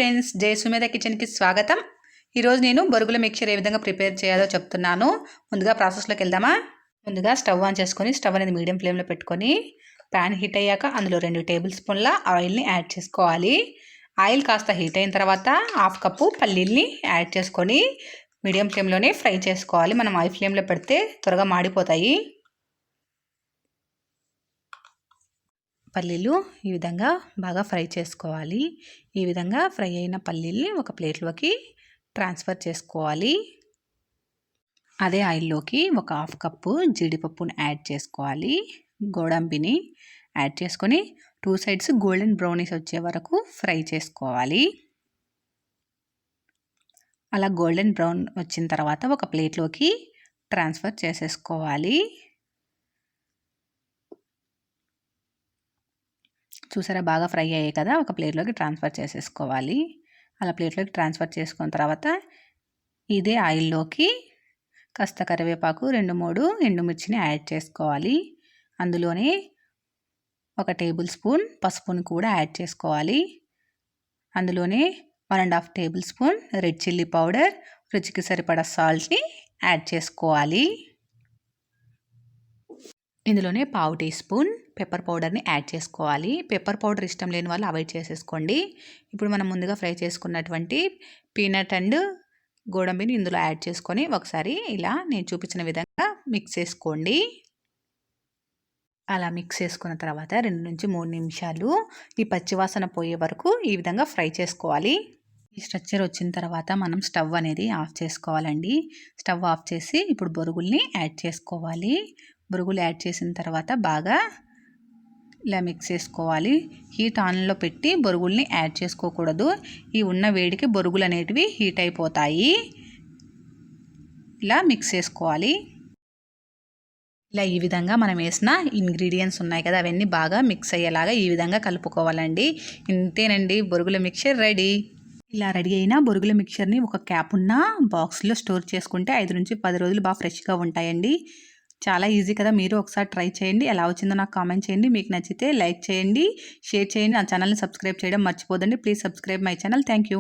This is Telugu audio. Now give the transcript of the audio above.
ఫ్రెండ్స్, జై సుమేధ కిచెన్కి స్వాగతం. ఈరోజు నేను బొరుగుల మిక్చర్ ఏ విధంగా ప్రిపేర్ చేయాలో చెప్తున్నాను. ముందుగా ప్రాసెస్లోకి వెళ్దామా. ముందుగా స్టవ్ ఆన్ చేసుకొని స్టవ్ అనేది మీడియం ఫ్లేమ్లో పెట్టుకొని ప్యాన్ హీట్ అయ్యాక అందులో 2 టేబుల్ స్పూన్ల ఆయిల్ని యాడ్ చేసుకోవాలి. ఆయిల్ కాస్త హీట్ అయిన తర్వాత 1/2 కప్పు పల్లీల్ని యాడ్ చేసుకొని మీడియం ఫ్లేమ్లోనే ఫ్రై చేసుకోవాలి. మనం హై ఫ్లేమ్లో పెడితే త్వరగా మాడిపోతాయి. పల్లీలు ఈ విధంగా బాగా ఫ్రై చేసుకోవాలి. ఈ విధంగా ఫ్రై అయిన పల్లీల్ని ఒక ప్లేట్లోకి ట్రాన్స్ఫర్ చేసుకోవాలి. అదే ఆయిల్లోకి ఒక 1/2 కప్పు జీడిపప్పుని యాడ్ చేసుకోవాలి. గోడంబిని యాడ్ చేసుకొని 2 సైడ్స్ గోల్డెన్ బ్రౌనీస్ వచ్చే వరకు ఫ్రై చేసుకోవాలి. అలా గోల్డెన్ బ్రౌన్ వచ్చిన తర్వాత ఒక ప్లేట్లోకి ట్రాన్స్ఫర్ చేసేసుకోవాలి. చూసారా, బాగా ఫ్రై అయ్యాయి కదా, ఒక ప్లేట్లోకి ట్రాన్స్ఫర్ చేసేసుకోవాలి. అలా ప్లేట్లోకి ట్రాన్స్ఫర్ చేసుకున్న తర్వాత ఇదే ఆయిల్లోకి కాస్త కరివేపాకు, 2-3 ఎండుమిర్చిని యాడ్ చేసుకోవాలి. అందులోనే 1 టేబుల్ స్పూన్ పసుపుని కూడా యాడ్ చేసుకోవాలి. అందులోనే 1.5 table spoon red chilli powder, రుచికి సరిపడా సాల్ట్ని యాడ్ చేసుకోవాలి. ఇందులోనే 1/2 టీ స్పూన్ పెప్పర్ పౌడర్ని యాడ్ చేసుకోవాలి. పెప్పర్ పౌడర్ ఇష్టం లేని వాళ్ళు అవాయిడ్ చేసేసుకోండి. ఇప్పుడు మనం ముందుగా ఫ్రై చేసుకున్నటువంటి పీనట్ అండ్ గోడంబిని ఇందులో యాడ్ చేసుకొని ఒకసారి ఇలా నేను చూపించిన విధంగా మిక్స్ చేసుకోండి. అలా మిక్స్ చేసుకున్న తర్వాత 2-3 నిమిషాలు ఈ పచ్చివాసన పోయే వరకు ఈ విధంగా ఫ్రై చేసుకోవాలి. ఈ స్ట్రక్చర్ వచ్చిన తర్వాత మనం స్టవ్ అనేది ఆఫ్ చేసుకోవాలండి. స్టవ్ ఆఫ్ చేసి ఇప్పుడు బొరుగుల్ని యాడ్ చేసుకోవాలి. బొరుగులు యాడ్ చేసిన తర్వాత బాగా ఇలా మిక్స్ చేసుకోవాలి. హీట్ ఆన్లో పెట్టి బొరుగుల్ని యాడ్ చేసుకోకూడదు. ఈ ఉన్న వేడికి బొరుగులు అనేటివి హీట్ అయిపోతాయి. ఇలా మిక్స్ చేసుకోవాలి. ఇలా ఈ విధంగా మనం వేసిన ఇంగ్రీడియంట్స్ ఉన్నాయి కదా, అవన్నీ బాగా మిక్స్ అయ్యేలాగా ఈ విధంగా కలుపుకోవాలండి. ఇంతేనండి, బొరుగుల మిక్చర్ రెడీ. ఇలా రెడీ అయిన బొరుగుల మిక్చర్ని ఒక క్యాప్ ఉన్న బాక్స్లో స్టోర్ చేసుకుంటే 5-10 రోజులు బాగా ఫ్రెష్గా ఉంటాయండి. చాలా ఈజీ కదా, మీరు ఒకసారి ట్రై చేయండి. ఎలా వచ్చిందో నాకు కామెంట్ చేయండి. మీకు నచ్చితే లైక్ చేయండి, షేర్ చేయండి. నా ఛానల్ని సబ్స్క్రైబ్ చేయడం మర్చిపోదండి. Please subscribe my channel. Thank you.